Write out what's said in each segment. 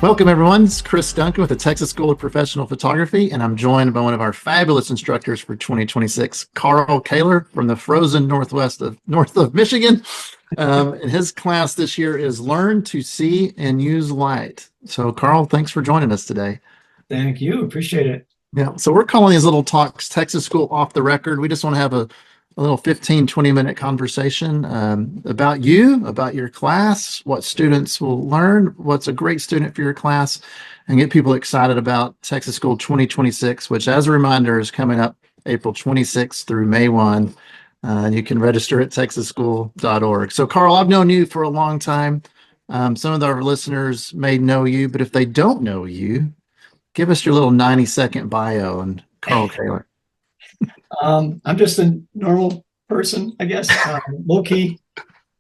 Welcome, everyone. It's Cris Duncan with the Texas School of Professional Photography, and I'm joined by one of our fabulous instructors for 2026, Caylor from the frozen north of Michigan. And his class this year is Learn to See and Use Light. So, Carl, thanks for joining us today. Thank you. Appreciate it. Yeah, so we're calling these little talks Texas School Off the Record. We just want to have a little 15, 20-minute conversation about you, about your class, what students will learn, what's a great student for your class, and get people excited about Texas School 2026, which, as a reminder, is coming up April 26th through May 1. You can register at texasschool.org. So, Carl, I've known you for a long time. Some of our listeners may know you, but if they don't know you, give us your little 90-second bio on Carl Caylor. I'm just a normal person, I guess, low key,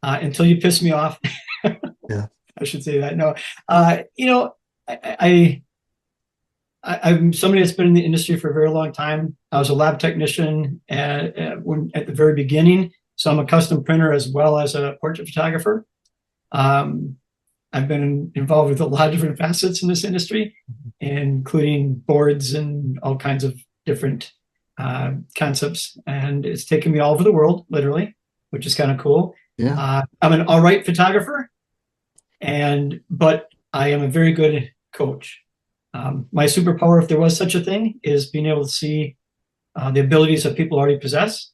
until you piss me off. Yeah, I should say that. No, I'm somebody that's been in the industry for a very long time. I was a lab technician at the very beginning, so I'm a custom printer as well as a portrait photographer. I've been involved with a lot of different facets in this industry, including boards and all kinds of different concepts, and it's taken me all over the world, literally, which is kind of cool. Yeah. I'm an all right photographer, but I am a very good coach. My superpower, if there was such a thing, is being able to see the abilities that people already possess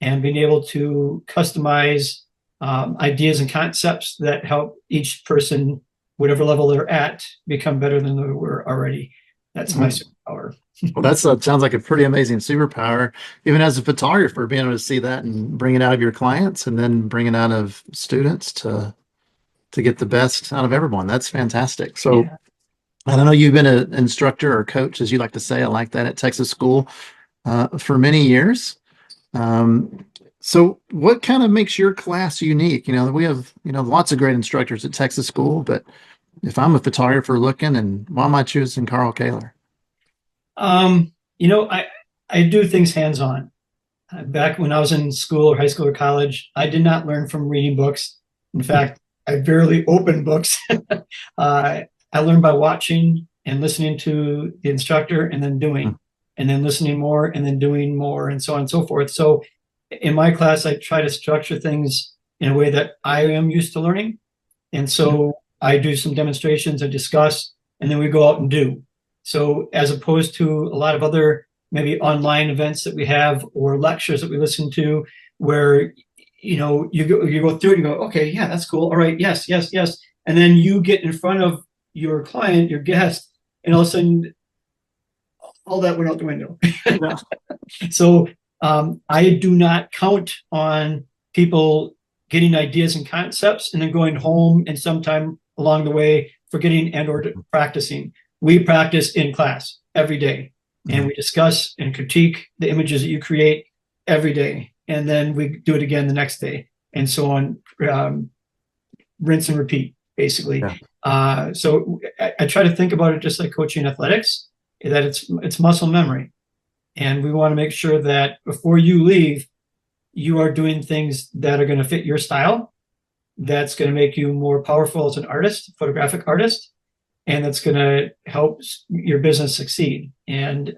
and being able to customize ideas and concepts that help each person, whatever level they're at, become better than they were already. That's my superpower. Well, that sounds like a pretty amazing superpower, even as a photographer, being able to see that and bring it out of your clients and then bring it out of students to get the best out of everyone. That's fantastic. So yeah. I don't know, you've been an instructor or coach, as you like to say, I like that, at Texas School for many years. So what kind of makes your class unique? We have, lots of great instructors at Texas School, but if I'm a photographer looking, and why am I choosing Carl Caylor? I do things hands-on. Back when I was in school or high school or college, I did not learn from reading books. In fact, I barely opened books. I learned by watching and listening to the instructor and then doing, and then listening more and then doing more, and so on and so forth. So in my class, I try to structure things in a way that I am used to learning. And so I do some demonstrations, I discuss, and then we go out and do. So as opposed to a lot of other maybe online events that we have or lectures that we listen to, where you go through it and you go, okay, yeah, that's cool. All right, yes. And then you get in front of your client, your guest, and all of a sudden all that went out the window. Yeah. So I do not count on people getting ideas and concepts and then going home and sometime along the way forgetting and or practicing. We practice in class every day, and we discuss and critique the images that you create every day. And then we do it again the next day, and so on, rinse and repeat, basically. Yeah. So I try to think about it just like coaching athletics, that it's muscle memory. And we want to make sure that before you leave, you are doing things that are going to fit your style, that's going to make you more powerful as an artist, photographic artist, and that's going to help your business succeed. And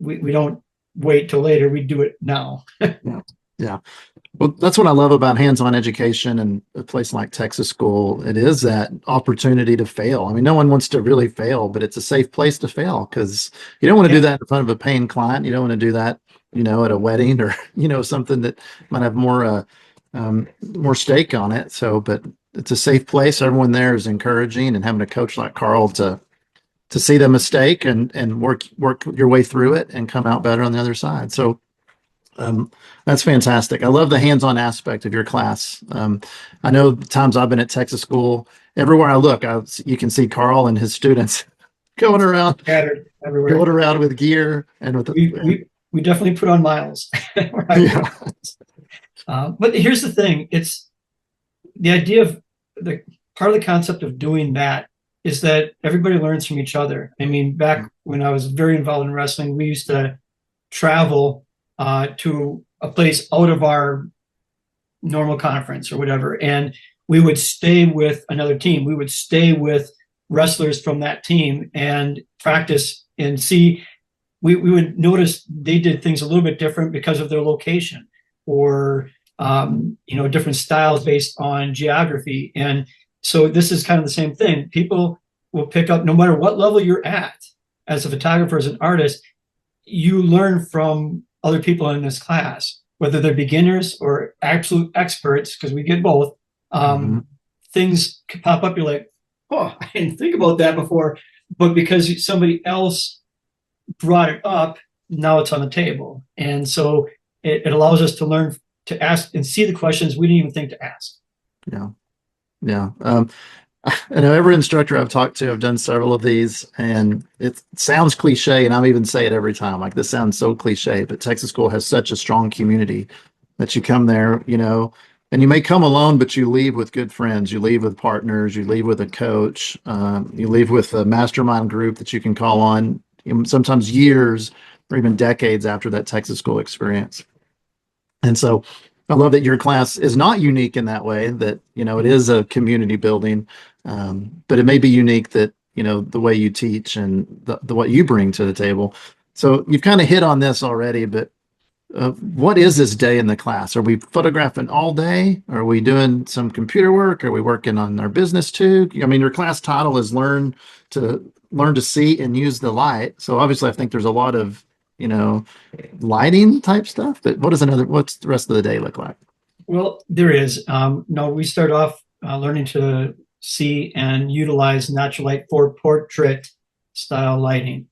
we don't wait till later. We do it now. Yeah. Well, that's what I love about hands-on education and a place like Texas School. It is that opportunity to fail. I mean, no one wants to really fail, but it's a safe place to fail, because you don't want to do that in front of a paying client. You don't want to do that, at a wedding or, something that might have more stake on it. So, but it's a safe place. Everyone there is encouraging, and having a coach like Carl to see the mistake and work your way through it and come out better on the other side. So that's fantastic. I love the hands-on aspect of your class. I know the times I've been at Texas School, everywhere I look, you can see Carl and his students going around everywhere, going around with gear and with we definitely put on miles. Yeah. But here's the thing: it's the idea of the part of the concept of doing that is that everybody learns from each other. I mean, back when I was very involved in wrestling, we used to travel to a place out of our normal conference or whatever, and we would stay with another team. We would stay with wrestlers from that team and practice and see. We would notice they did things a little bit different because of their location, or different styles based on geography. And so this is kind of the same thing. People will pick up, no matter what level you're at as a photographer, as an artist, you learn from other people in this class, whether they're beginners or absolute experts, because we get both. Things could pop up. You're like, oh, I didn't think about that before. But because somebody else brought it up, now it's on the table. And so it allows us to learn to ask and see the questions we didn't even think to ask. Yeah. Yeah. I know every instructor I've talked to, I've done several of these, and it sounds cliche, and I'm even say it every time, like, this sounds so cliche, but Texas School has such a strong community that you come there, and you may come alone, but you leave with good friends, you leave with partners, you leave with a coach, you leave with a mastermind group that you can call on, sometimes years or even decades after that Texas School experience. And so I love that your class is not unique in that way, that, it is a community building, but it may be unique that, the way you teach and the what you bring to the table. So you've kind of hit on this already, but what is this day in the class? Are we photographing all day? Are we doing some computer work? Are we working on our business too? I mean, your class title is learn to see and use the light. So obviously I think there's a lot of, lighting type stuff, but what's the rest of the day look like? Well, there is. No, we start off learning to see and utilize natural light for portrait style lighting.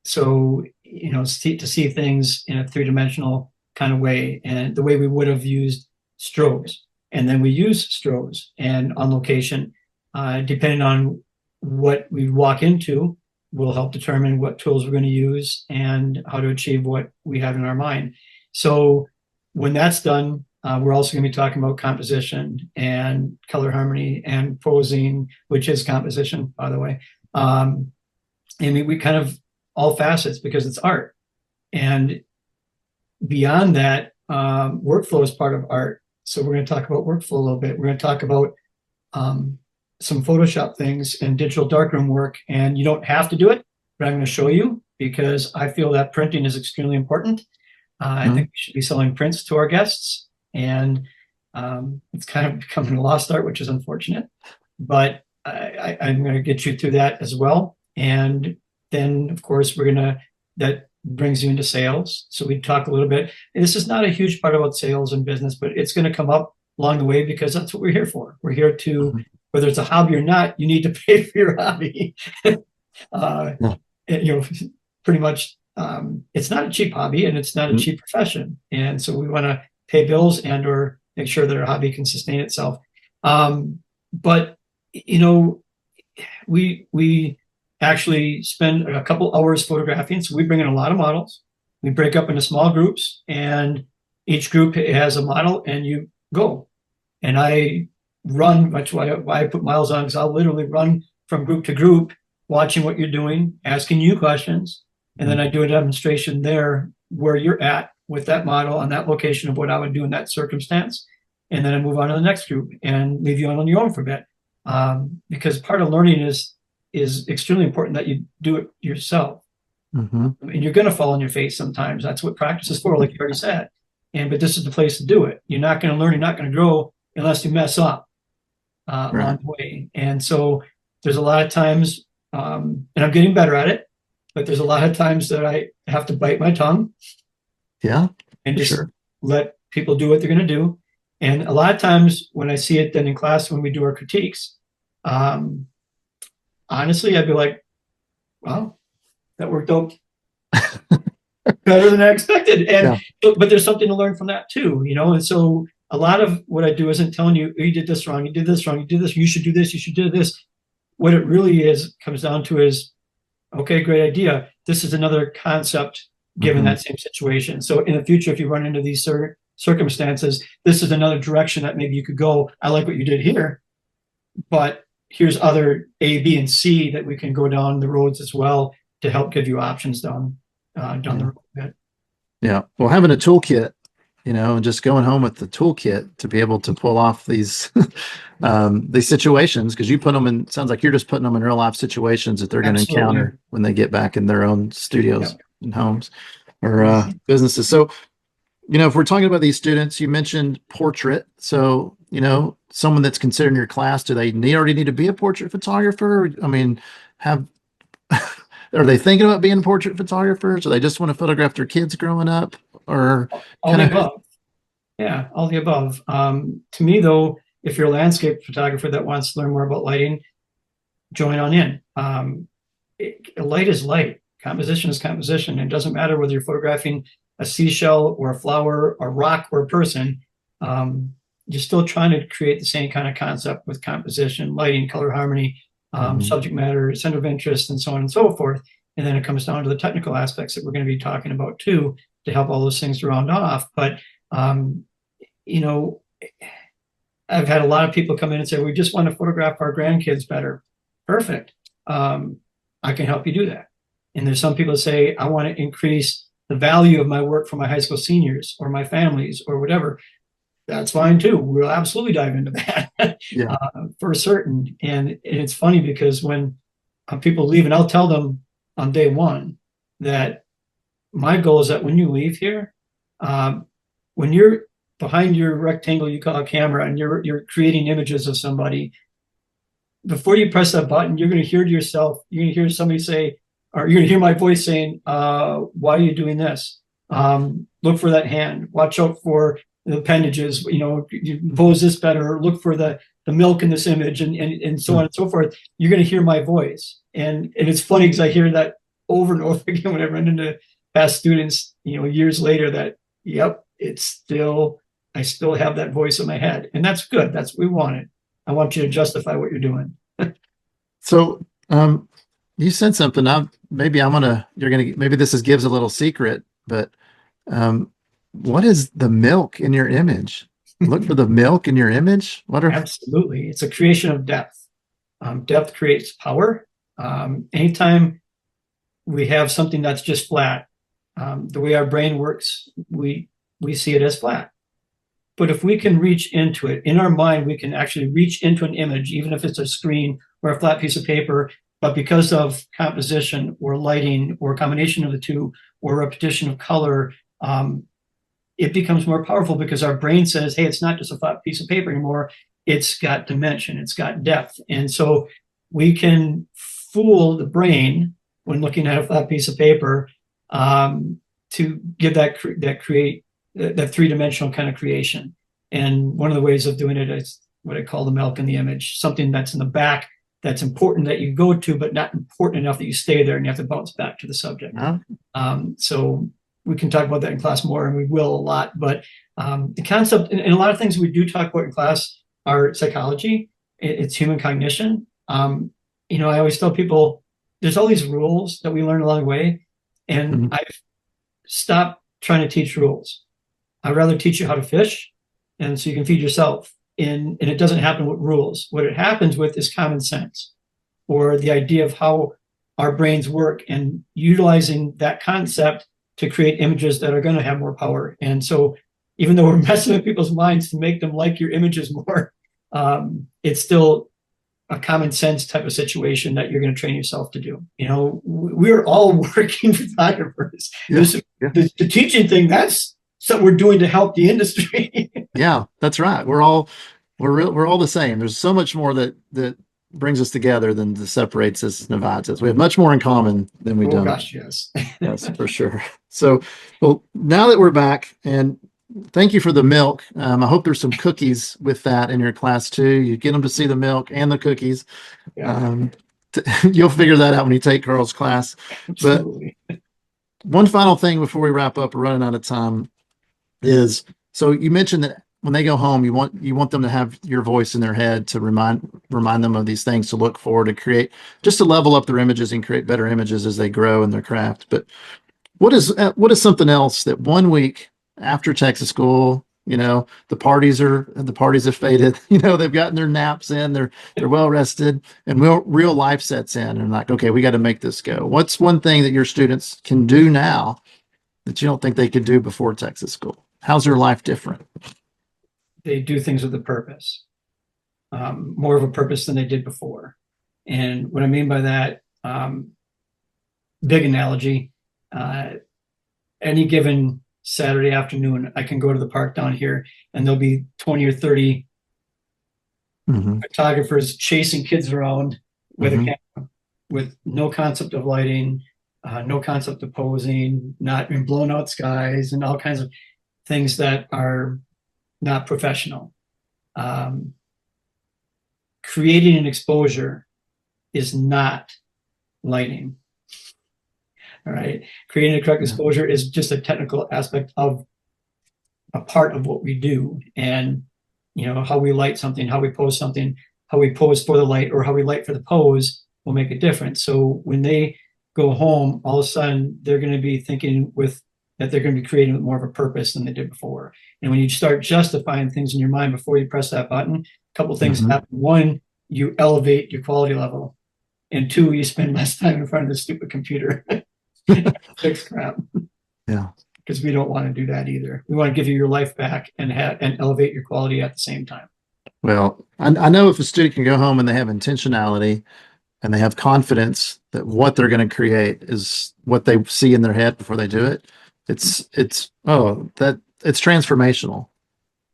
So, to see things in a three-dimensional kind of way, and the way we would have used strobes. And then we use strobes, and on location, depending on what we walk into, will help determine what tools we're going to use and how to achieve what we have in our mind. So when that's done, we're also going to be talking about composition and color harmony and posing, which is composition, by the way. And we kind of all facets, because it's art. And beyond that, workflow is part of art. So we're going to talk about workflow a little bit. We're going to talk about some Photoshop things and digital darkroom work. And you don't have to do it, but I'm going to show you, because I feel that printing is extremely important. I think we should be selling prints to our guests. And it's kind of becoming a lost art, which is unfortunate. But I'm going to get you through that as well. And then, of course, that brings you into sales. So we talk a little bit. And this is not a huge part about sales and business, but it's going to come up along the way, because that's what we're here for. We're here to, whether it's a hobby or not, you need to pay for your hobby. Pretty much, it's not a cheap hobby, and it's not a cheap profession. And so we want to pay bills and or make sure that our hobby can sustain itself. But we actually spend a couple hours photographing. So we bring in a lot of models. We break up into small groups, and each group has a model, and you go. And I run, that's why I put miles on, because I'll literally run from group to group, watching what you're doing, asking you questions. And then I do a demonstration there where you're at with that model on that location of what I would do in that circumstance. And then I move on to the next group and leave you on your own for a bit. Because part of learning is extremely important that you do it yourself. And you're going to fall on your face sometimes. That's what practice is for, like you already said. But this is the place to do it. You're not going to learn, you're not going to grow unless you mess up along the way. And so there's a lot of times, and I'm getting better at it, but there's a lot of times that I have to bite my tongue. And just let people do what they're going to do. And a lot of times when I see it then in class, when we do our critiques, honestly, I'd be like, wow, that worked out better than I expected. But there's something to learn from that too, And so a lot of what I do isn't telling you, oh, you did this wrong, you did this wrong, you did this, you should do this, you should do this. What it really comes down to is, okay, great idea. This is another concept given that same situation. So in the future, if you run into these circumstances, this is another direction that maybe you could go. I like what you did here, but here's other A, B, and C that we can go down the roads as well to help give you options down the road a bit. Yeah. Well, having a toolkit, and just going home with the toolkit to be able to pull off these situations, because you put them in, sounds like you're just putting them in real life situations that they're going to Absolutely. encounter when they get back in their own studios Yep. and homes or Mhm. businesses. So, if we're talking about these students, you mentioned portrait. So, someone that's considered in your class, do they already need to be a portrait photographer? I mean, have are they thinking about being portrait photographers? Or they just want to photograph their kids growing up? Or All kind the of, above. Yeah, all the above. To me, though, if you're a landscape photographer that wants to learn more about lighting, join on in. Light is light. Composition is composition. It doesn't matter whether you're photographing a seashell or a flower, a rock or a person. You're still trying to create the same kind of concept with composition, lighting, color harmony, Mhm. subject matter, center of interest, and so on and so forth. And then it comes down to the technical aspects that we're going to be talking about too, to help all those things round off. But um, you know, I've had a lot of people come in and say, we just want to photograph our grandkids better. Perfect. I can help you do that. And there's some people that say, I want to increase the value of my work for my high school seniors or my families or whatever. That's fine too. We'll absolutely dive into that Yeah. for certain. And it's funny because when people leave, and I'll tell them on day one that my goal is that when you leave here, when you're behind your rectangle you call a camera and you're creating images of somebody, before you press that button, you're going to hear to yourself, you're going to hear somebody say, or you're going to hear my voice saying, why are you doing this? Look for that hand, watch out for the appendages, you pose this better, look for the milk in this image, and so on and so forth. You're going to hear my voice. And it's funny because I hear that over and over again when I run into past students, years later, that, yep, I still have that voice in my head. And that's good. That's what we wanted. I want you to justify what you're doing. So, you said something. Maybe gives a little secret, but um, what is the milk in your image? Look for the milk in your image. What are, Absolutely. It's a creation of depth. Depth creates power. Anytime we have something that's just flat, the way our brain works, we see it as flat. But if we can reach into it in our mind, we can actually reach into an image, even if it's a screen or a flat piece of paper. But because of composition or lighting or a combination of the two or repetition of color, it becomes more powerful because our brain says, hey, it's not just a flat piece of paper anymore. It's got dimension, it's got depth. And so we can fool the brain when looking at a flat piece of paper to give that three-dimensional kind of creation. And one of the ways of doing it is what I call the milk in the image, something that's in the back that's important that you go to, but not important enough that you stay there and you have to bounce back to the subject. So we can talk about that in class more, and we will a lot. But the concept, and a lot of things we do talk about in class are psychology. It's human cognition. I always tell people there's all these rules that we learn along the way, and I've stopped trying to teach rules. I'd rather teach you how to fish, and so you can feed yourself. And it doesn't happen with rules. What it happens with is common sense, or the idea of how our brains work, and utilizing that concept to create images that are going to have more power. And so even though we're messing with people's minds to make them like your images more, it's still a common sense type of situation that you're going to train yourself to do. We're all working photographers. yeah, The teaching thing, that's something we're doing to help the industry. yeah, that's right. We're all the same. There's so much more that brings us together than separates us and divides us. We have much more in common than we don't. Oh gosh, yes. Yes, for sure. So, well, now that we're back, and thank you for the milk. I hope there's some cookies with that in your class too. You get them to see the milk and the cookies. Yeah. You'll figure that out when you take Carl's class. Absolutely. But one final thing before we wrap up, we're running out of time, is so you mentioned that when they go home, you want them to have your voice in their head to remind them of these things to look for, to create, just to level up their images and create better images as they grow in their craft. But what is something else that 1 week after Texas school, the parties have faded, they've gotten their naps in, they're well rested, and real life sets in, and like, okay, we got to make this go. What's one thing that your students can do now that you don't think they could do before Texas school? How's their life different? They do things with a purpose, more of a purpose than they did before. And what I mean by that, big analogy, any given Saturday afternoon, I can go to the park down here and there'll be 20 or 30 photographers chasing kids around with a camera, with no concept of lighting, no concept of posing, not in blown out skies, and all kinds of things that are not professional. Creating an exposure is not lighting. All right. Creating a correct exposure is just a technical aspect of a part of what we do. And, you know, how we light something, how we pose something, how we pose for the light, or how we light for the pose will make a difference. So when they go home, all of a sudden they're going to be thinking that they're going to be creating with more of a purpose than they did before. And when you start justifying things in your mind before you press that button, a couple of things happen. One, you elevate your quality level. And two, you spend less time in front of the stupid computer. Fix crap. Yeah. Because we don't want to do that either. We want to give you your life back and elevate your quality at the same time. Well, I know if a student can go home and they have intentionality and they have confidence that what they're going to create is what they see in their head before they do it, it's transformational.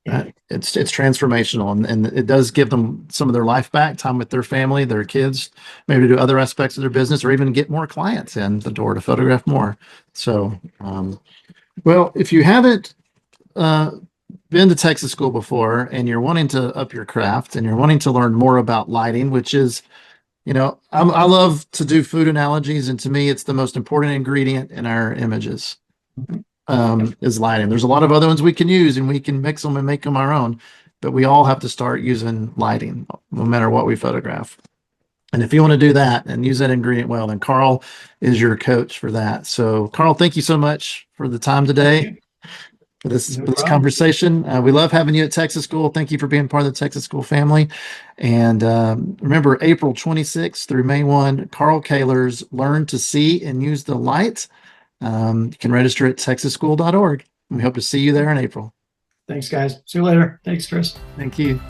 Yeah. It's transformational, and it does give them some of their life back, time with their family, their kids, maybe to do other aspects of their business, or even get more clients in the door to photograph more. So, well, if you haven't been to Texas school before and you're wanting to up your craft and you're wanting to learn more about lighting, which is, you know, I love to do food analogies, and to me, it's the most important ingredient in our images. Is lighting. There's a lot of other ones we can use and we can mix them and make them our own, but we all have to start using lighting no matter what we photograph. And if you want to do that and use that ingredient well, then Carl is your coach for that. So Carl, thank you so much for the time today. For this conversation. We love having you at Texas School. Thank you for being part of the Texas School family. And remember, April 26th through May 1, Carl Caylor's Learn to See and Use the Light. You can register at texasschool.org. We hope to see you there in April. Thanks, guys. See you later. Thanks, Cris. Thank you.